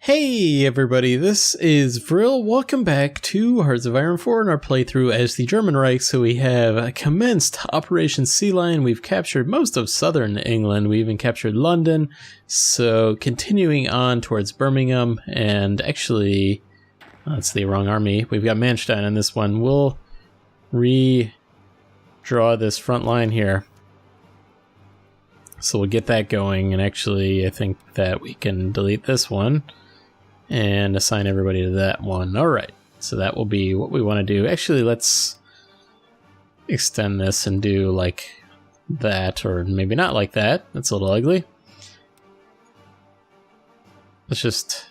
Hey everybody, this is Vril. Welcome back to Hearts of Iron 4 in our playthrough as the German Reich. So we have commenced Operation Sea Lion. We've captured most of southern England. We even captured London. So continuing on towards Birmingham, and actually, that's the wrong army. We've got Manstein on this one. We'll redraw this front line here. So we'll get that going, and actually I think that we can delete this one and assign everybody to that one. Alright, so that will be what we want to do. Actually, let's extend this and do like that, or maybe not like that. That's a little ugly. Let's just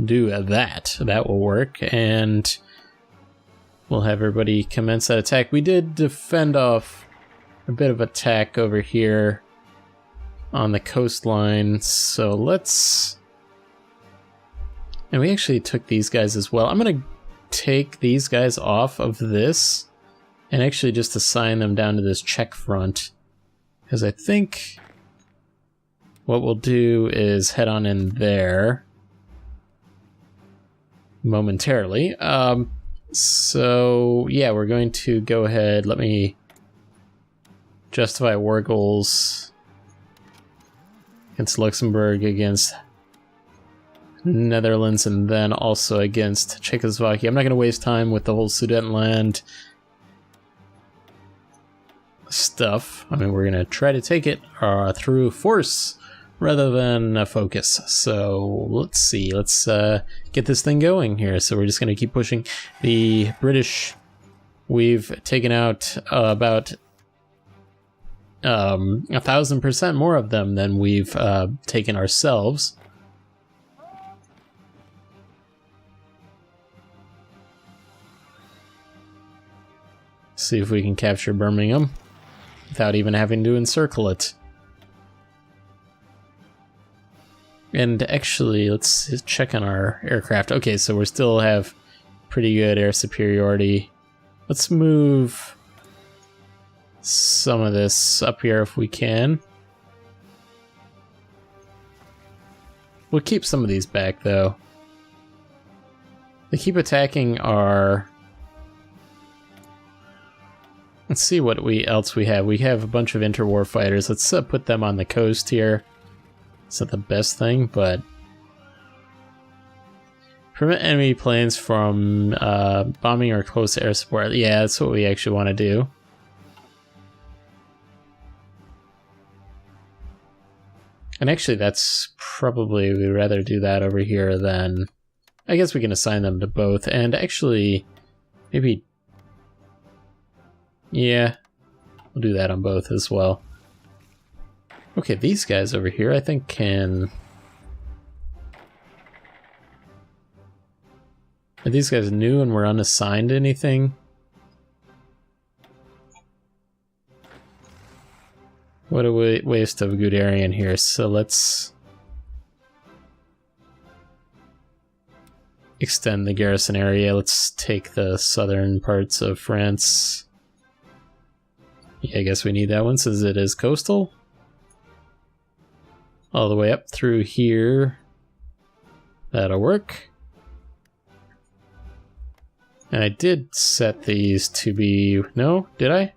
do that. That will work, and we'll have everybody commence that attack. We did defend off a bit of attack over here on the coastline, so let's... And we actually took these guys as well. I'm going to take these guys off of this and actually just assign them down to this Czech front, because I think what we'll do is head on in there momentarily. So yeah, we're going to go ahead. Let me justify war goals against Luxembourg, against Netherlands, and then also against Czechoslovakia. I'm not going to waste time with the whole Sudetenland stuff. I mean, we're going to try to take it through force rather than focus. So let's see. Let's get this thing going here. So we're just going to keep pushing. The British, we've taken out about 1,000% more of them than we've taken ourselves. See if we can capture Birmingham without even having to encircle it. And actually, let's check on our aircraft. Okay, so we still have pretty good air superiority. Let's move some of this up here if we can. We'll keep some of these back, though. They keep attacking our... Let's see what else we have. We have a bunch of interwar fighters. Let's put them on the coast here. It's not the best thing, but... Prevent enemy planes from bombing or close air support. Yeah, that's what we actually want to do. And actually, that's probably... We'd rather do that over here than... I guess we can assign them to both. And actually, maybe... Yeah, we'll do that on both as well. Okay, these guys over here I think can... Are these guys new and we're unassigned anything? What a waste of Guderian here. So let's extend the garrison area. Let's take the southern parts of France. Yeah, I guess we need that one since it is coastal. All the way up through here. That'll work. And I did set these to be... No? Did I?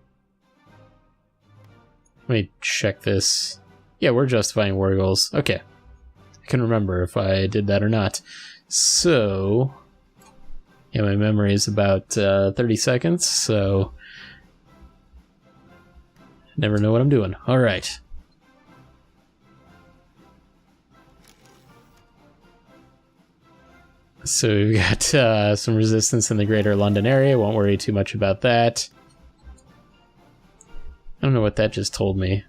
Let me check this. Yeah, we're justifying war goals. Okay. I can remember if I did that or not. So... Yeah, my memory is about 30 seconds, so... Never know what I'm doing. Alright. So we've got some resistance in the greater London area. Won't worry too much about that. I don't know what that just told me.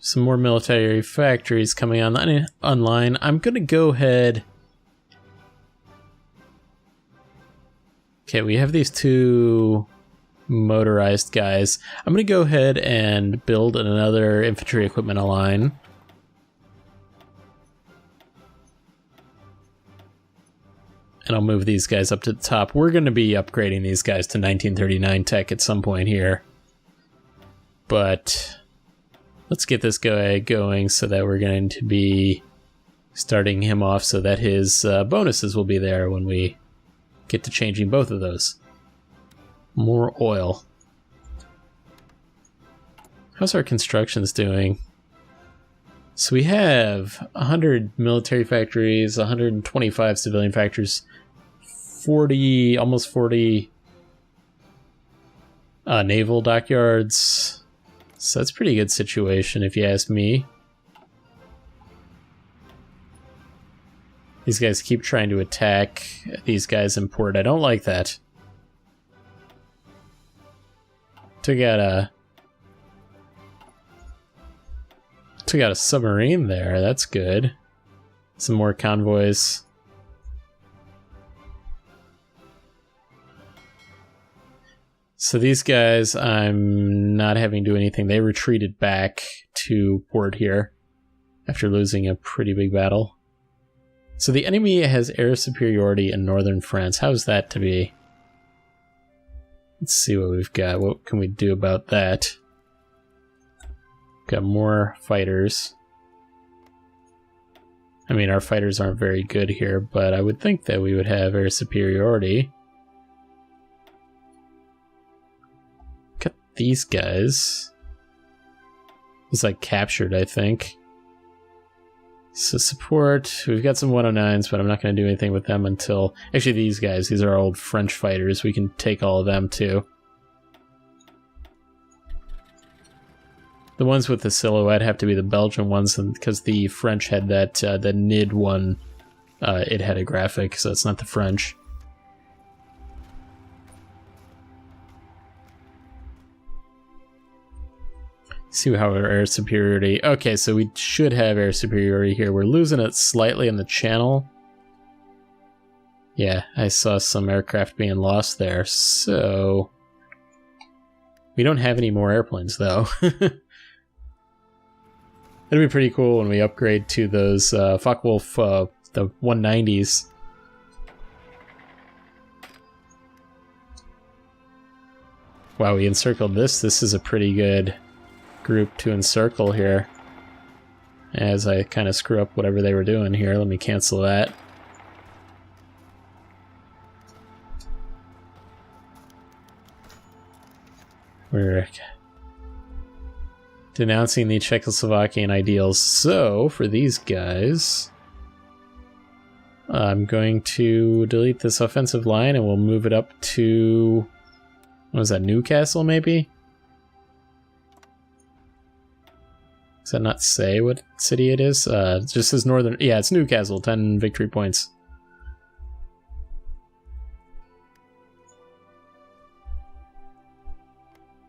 Some more military factories coming online. I'm gonna go ahead. Okay, we have these two motorized guys. I'm gonna go ahead and build another infantry equipment line. And I'll move these guys up to the top. We're going to be upgrading these guys to 1939 tech at some point here. But let's get this guy going so that we're going to be starting him off so that his bonuses will be there when we get to changing both of those. More oil. How's our constructions doing? So we have 100 military factories, 125 civilian factories, 40, almost 40 naval dockyards. So that's a pretty good situation if you ask me. These guys keep trying to attack these guys in port. I don't like that. Took out a submarine there. That's good. Some more convoys. So these guys, I'm not having to do anything. They retreated back to port here after losing a pretty big battle. So the enemy has air superiority in northern France. How's that to be? Let's see what we've got. What can we do about that? Got more fighters. I mean, our fighters aren't very good here, but I would think that we would have air superiority. Got these guys. It's like captured, I think. So support, we've got some 109s, but I'm not going to do anything with them until... Actually, these guys, these are old French fighters. We can take all of them, too. The ones with the silhouette have to be the Belgian ones, because the French had that, the NID one, it had a graphic, so it's not the French. See how our air superiority... Okay, so we should have air superiority here. We're losing it slightly in the channel. Yeah, I saw some aircraft being lost there, so... We don't have any more airplanes, though. It'd be pretty cool when we upgrade to those Focke-Wulf, the 190s. Wow, we encircled this. This is a pretty good group to encircle here. As I kind of screw up whatever they were doing here. Let me cancel that. We're denouncing the Czechoslovakian ideals. So, for these guys, I'm going to delete this offensive line and we'll move it up to... What was that, Newcastle maybe? Does that not say what city it is? It just says northern... Yeah, it's Newcastle, 10 victory points.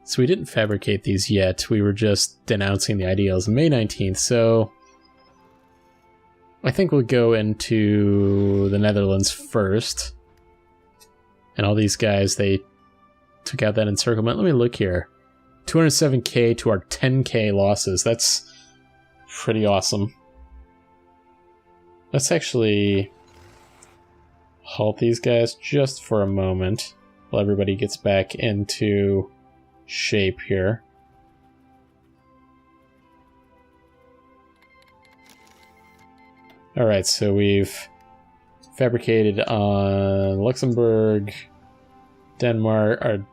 So we didn't fabricate these yet. We were just denouncing the ideals. May 19th, so... I think we'll go into the Netherlands first. And all these guys, they took out that encirclement. Let me look here. 207k to our 10k losses. That's pretty awesome. Let's actually halt these guys just for a moment while everybody gets back into shape here. Alright, so we've fabricated on Luxembourg, Denmark, or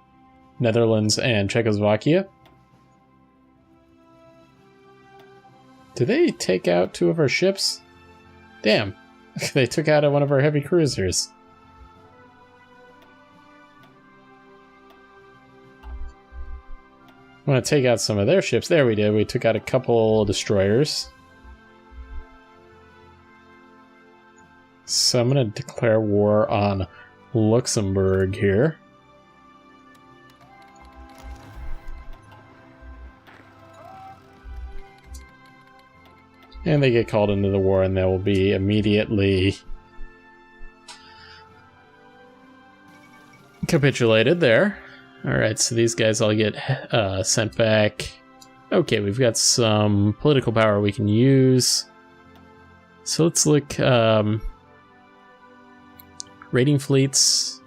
Netherlands, and Czechoslovakia. Did they take out 2 of our ships? Damn, they took out one of our heavy cruisers. I want to take out some of their ships. There we did. We took out a couple destroyers. So I'm going to declare war on Luxembourg here. And they get called into the war, and they will be immediately capitulated there. Alright, so these guys all get sent back. Okay, we've got some political power we can use. So let's look... raiding fleets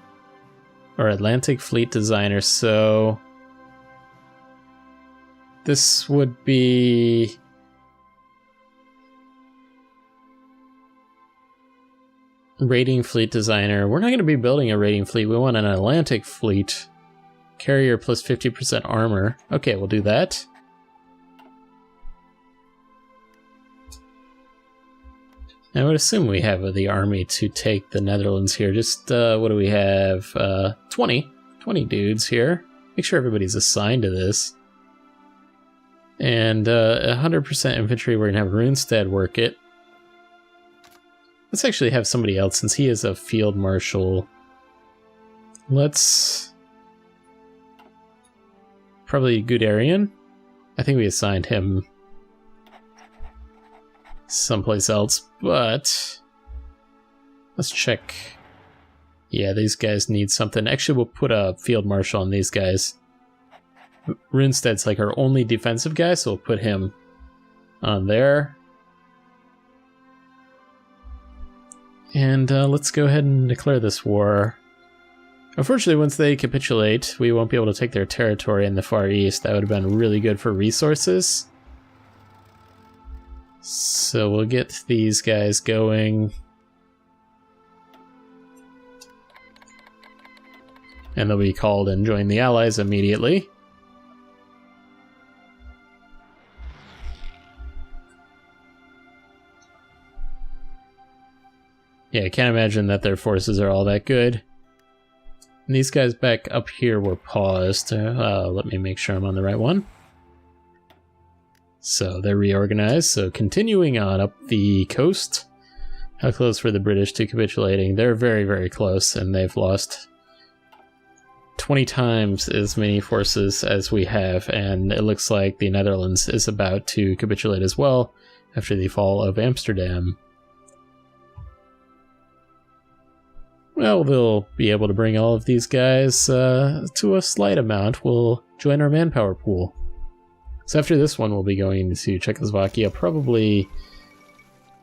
or Atlantic fleet designer. So this would be raiding fleet designer. We're not going to be building a raiding fleet. We want an Atlantic fleet. Carrier plus 50% armor. Okay, we'll do that. I would assume we have the army to take the Netherlands here. Just, what do we have? 20 dudes here. Make sure everybody's assigned to this. And 100% infantry, we're going to have Runestad work it. Let's actually have somebody else, since he is a field marshal. Let's... probably Guderian. I think we assigned him someplace else, but let's check. Yeah, these guys need something. Actually, we'll put a field marshal on these guys. Runestad's like our only defensive guy, so we'll put him on there. And let's go ahead and declare this war. Unfortunately, once they capitulate, we won't be able to take their territory in the Far East. That would have been really good for resources. So we'll get these guys going. And they'll be called and join the Allies immediately. Yeah, I can't imagine that their forces are all that good. And these guys back up here were paused. Let me make sure I'm on the right one. So they're reorganized. So continuing on up the coast. How close were the British to capitulating? They're very, very close, and they've lost 20 times as many forces as we have, and it looks like the Netherlands is about to capitulate as well after the fall of Amsterdam. Well, they'll be able to bring all of these guys to a slight amount. We'll join our manpower pool. So after this one, we'll be going to Czechoslovakia, probably...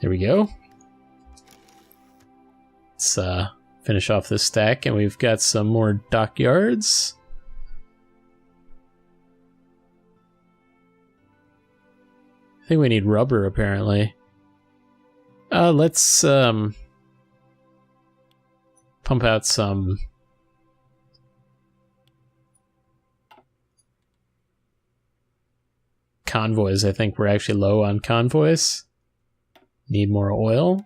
There we go. Let's finish off this stack, and we've got some more dockyards. I think we need rubber, apparently. Let's... pump out some convoys. I think we're actually low on convoys. Need more oil.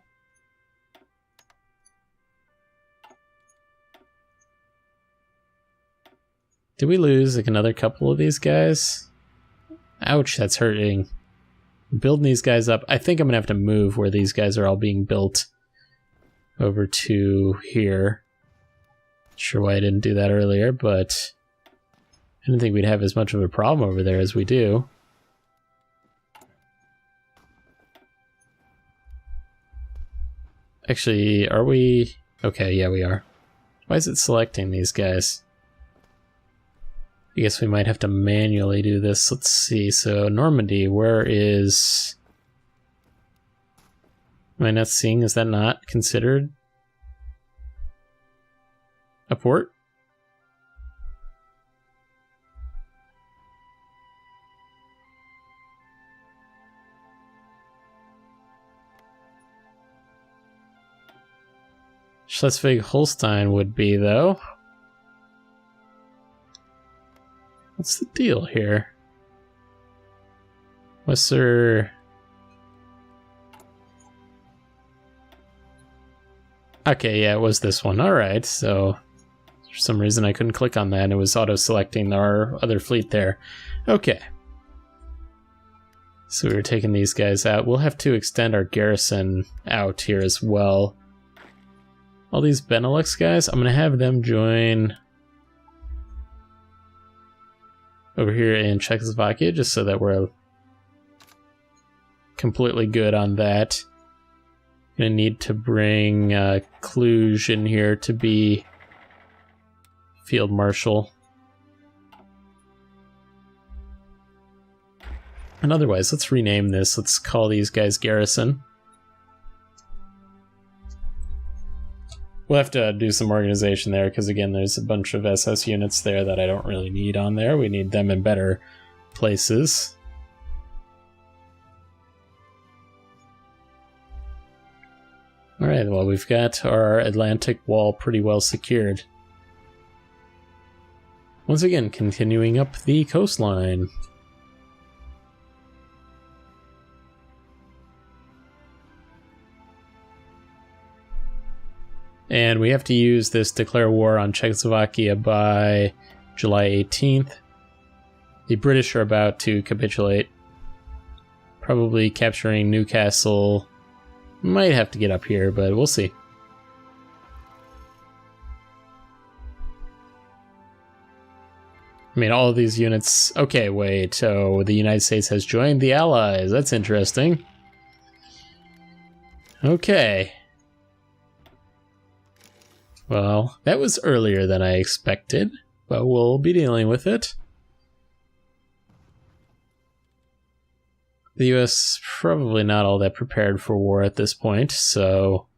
Did we lose like another couple of these guys? Ouch, that's hurting. Building these guys up. I think I'm gonna have to move where these guys are all being built over to here. Not sure why I didn't do that earlier, but I didn't think we'd have as much of a problem over there as we do. Actually, are we? Okay, yeah, we are. Why is it selecting these guys? I guess we might have to manually do this. Let's see. So Normandy, where is... Am I not seeing? Is that not considered a port? Schleswig-Holstein would be, though. What's the deal here? Was there... Okay, yeah, it was this one. Alright, so for some reason I couldn't click on that and it was auto-selecting our other fleet there. Okay. So we were taking these guys out. We'll have to extend our garrison out here as well. All these Benelux guys, I'm going to have them join over here in Czechoslovakia, just so that we're completely good on that. Gonna need to bring Cluj in here to be field marshal. And otherwise, let's rename this. Let's call these guys garrison. We'll have to do some organization there, because again, there's a bunch of SS units there that I don't really need on there. We need them in better places. Alright, well, we've got our Atlantic wall pretty well secured. Once again, continuing up the coastline. And we have to use this declare war on Czechoslovakia by July 18th. The British are about to capitulate. Probably capturing Newcastle. Might have to get up here, but we'll see. I mean, all of these units... Okay, wait, so the United States has joined the Allies. That's interesting. Okay. Well, that was earlier than I expected, but we'll be dealing with it. The US probably not all that prepared for war at this point, so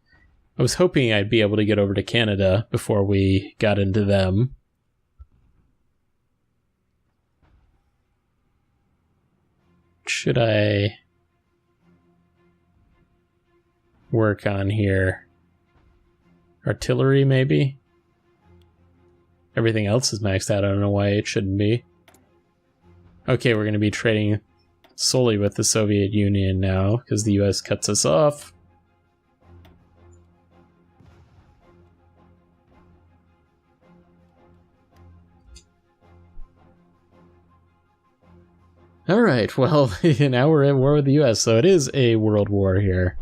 I was hoping I'd be able to get over to Canada before we got into them. Should I work on here? Artillery, maybe? Everything else is maxed out. I don't know why it shouldn't be. Okay, we're going to be trading solely with the Soviet Union now, because the US cuts us off. Alright, well, now we're at war with the US, so it is a world war here.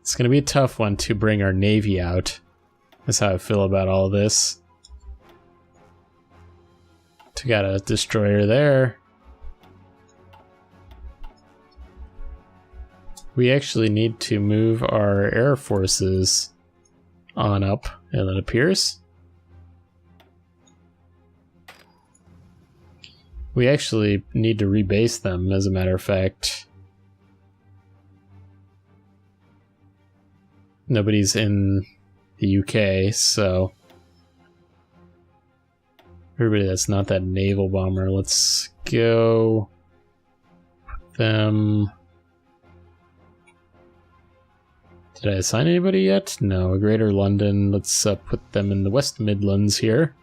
It's going to be a tough one to bring our navy out. That's how I feel about all this. Got a destroyer there. We actually need to move our air forces on up, and it appears. We actually need to rebase them, as a matter of fact. Nobody's in the UK, so... Everybody that's not that naval bomber, let's go... Put them... Did I assign anybody yet? No, Greater London, let's put them in the West Midlands here.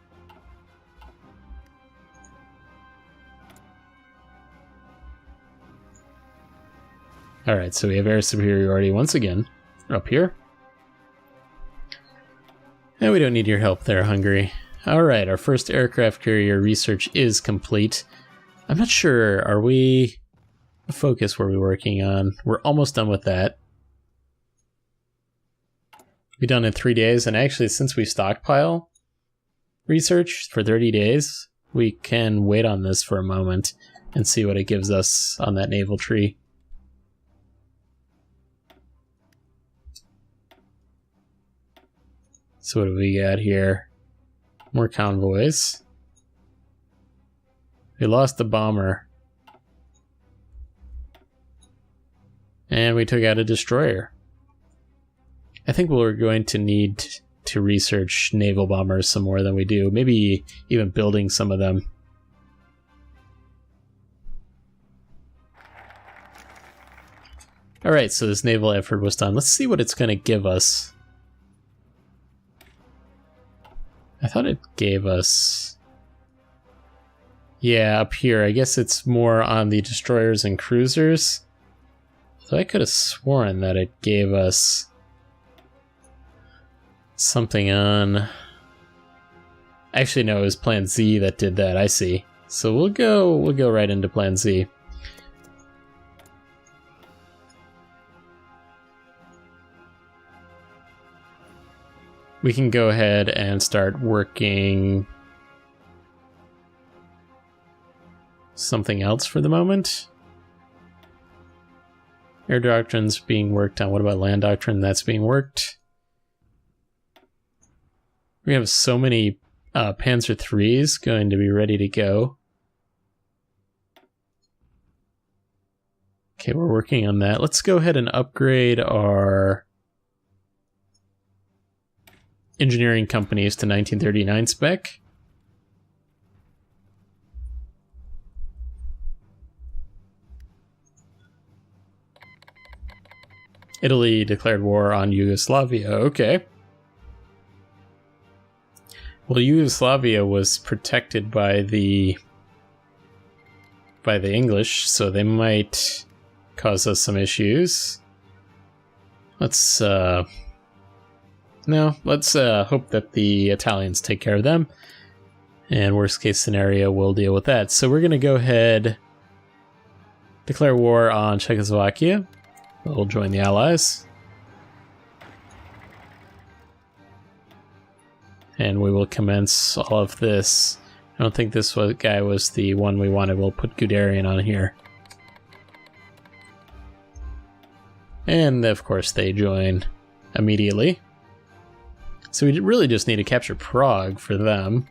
Alright, so we have air superiority once again, up here. And we don't need your help there, Hungary. Alright, our first aircraft carrier research is complete. I'm not sure, are we... What focus were we working on? We're almost done with that. We're done in 3 days, and actually since we stockpile research for 30 days, we can wait on this for a moment and see what it gives us on that naval tree. So what do we got here? More convoys. We lost the bomber. And we took out a destroyer. I think we're going to need to research naval bombers some more than we do. Maybe even building some of them. Alright, so this naval effort was done. Let's see what it's going to give us. I thought it gave us... Yeah, up here. I guess it's more on the destroyers and cruisers. So I could have sworn that it gave us something on... Actually, no, it was Plan Z that did that. I see. So we'll go right into Plan Z. We can go ahead and start working something else for the moment. Air doctrine's being worked on. What about land doctrine? That's being worked. We have so many Panzer IIIs going to be ready to go. Okay, we're working on that. Let's go ahead and upgrade our engineering companies to 1939 spec. Italy declared war on Yugoslavia. Okay. Well, Yugoslavia was protected by the English, so they might cause us some issues. Let's hope that the Italians take care of them. And worst case scenario, we'll deal with that. So we're going to go ahead, declare war on Czechoslovakia. We'll join the Allies. And we will commence all of this. I don't think this guy was the one we wanted. We'll put Guderian on here. And of course they join immediately. So we really just need to capture Prague for them.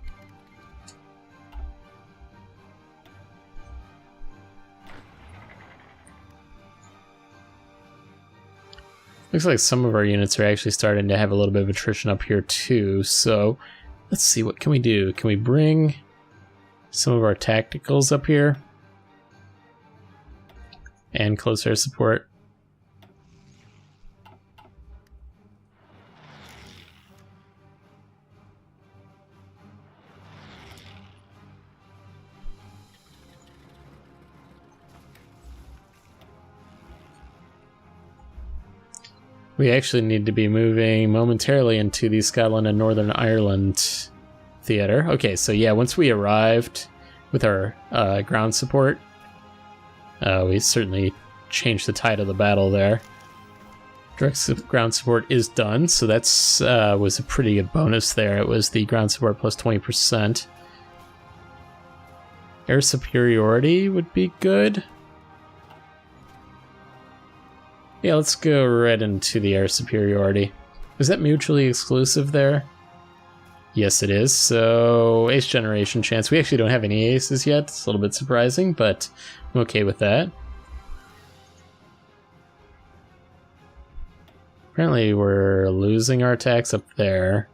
Looks like some of our units are actually starting to have a little bit of attrition up here too, so let's see, what can we do? Can we bring some of our tacticals up here? And close air support. We actually need to be moving momentarily into the Scotland and Northern Ireland theater. Okay, so yeah, once we arrived with our ground support, we certainly changed the tide of the battle there. Direct ground support is done, so that's was a pretty good bonus there. It was the ground support plus 20%. Air superiority would be good. Yeah, let's go right into the air superiority. Is that mutually exclusive there? Yes, it is. So, ace generation chance. We actually don't have any aces yet. It's a little bit surprising, but I'm okay with that. Apparently, we're losing our attacks up there.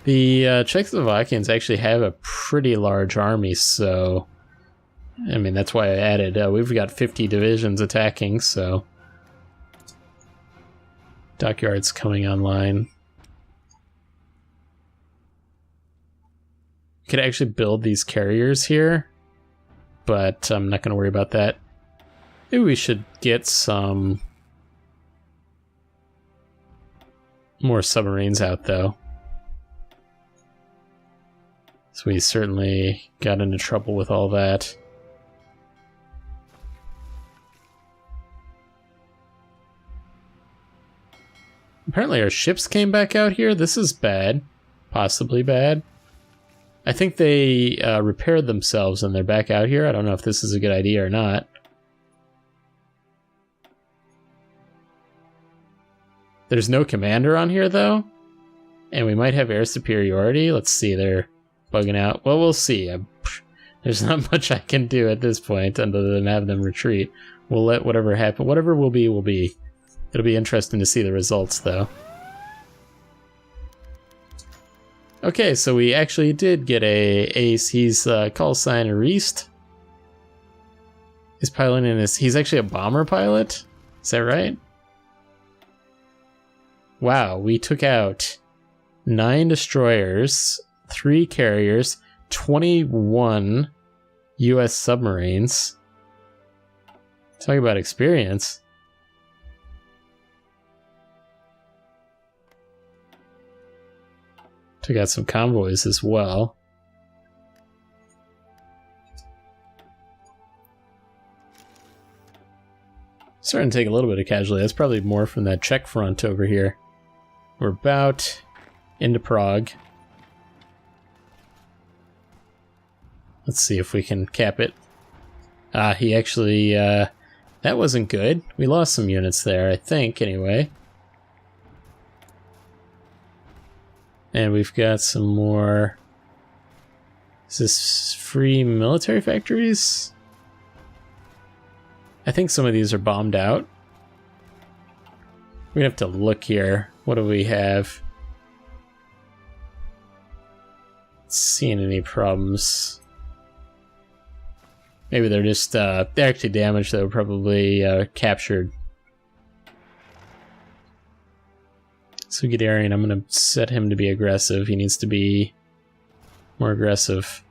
The Czechoslovakians actually have a pretty large army, so I mean, that's why I added, we've got 50 divisions attacking, so dockyards coming online. Could actually build these carriers here, but I'm not going to worry about that. Maybe we should get some more submarines out, though. So we certainly got into trouble with all that. Apparently our ships came back out here. This is bad. Possibly bad. I think they repaired themselves and they're back out here. I don't know if this is a good idea or not. There's no commander on here, though. And we might have air superiority. Let's see, they're bugging out. Well, we'll see. There's not much I can do at this point other than have them retreat. We'll let whatever happen. Whatever will be, will be. It'll be interesting to see the results, though. Okay, so we actually did get a ace. He's call sign Reist. He's piloting this. He's actually a bomber pilot. Is that right? Wow, we took out 9 destroyers, 3 carriers, 21 U.S. submarines. Talk about experience. Took out some convoys as well. Starting to take a little bit of casualty. That's probably more from that Czech front over here. We're about into Prague. Let's see if we can cap it. He actually, that wasn't good. We lost some units there, I think, anyway. And we've got some more. Is this free military factories? I think some of these are bombed out. We're gonna have to look here. What do we have? Seeing any problems? Maybe they're just they're actually damaged though, probably captured. So Guderian, I'm gonna set him to be aggressive. He needs to be more aggressive.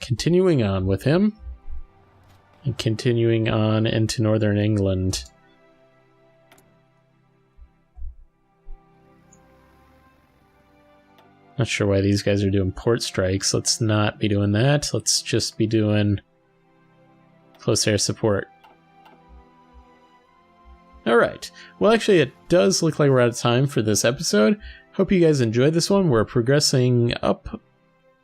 Continuing on with him. And continuing on into northern England. Not sure why these guys are doing port strikes. Let's not be doing that. Let's just be doing close air support. Alright. Well, actually, it does look like we're out of time for this episode. Hope you guys enjoyed this one. We're progressing up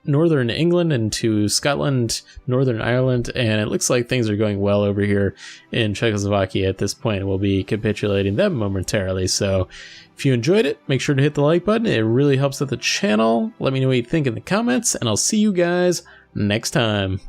northern England into Scotland, Northern Ireland, and it looks like things are going well over here in Czechoslovakia at this point. We'll be capitulating them momentarily. So if you enjoyed it, make sure to hit the like button. It really helps out the channel. Let me know what you think in the comments, and I'll see you guys next time.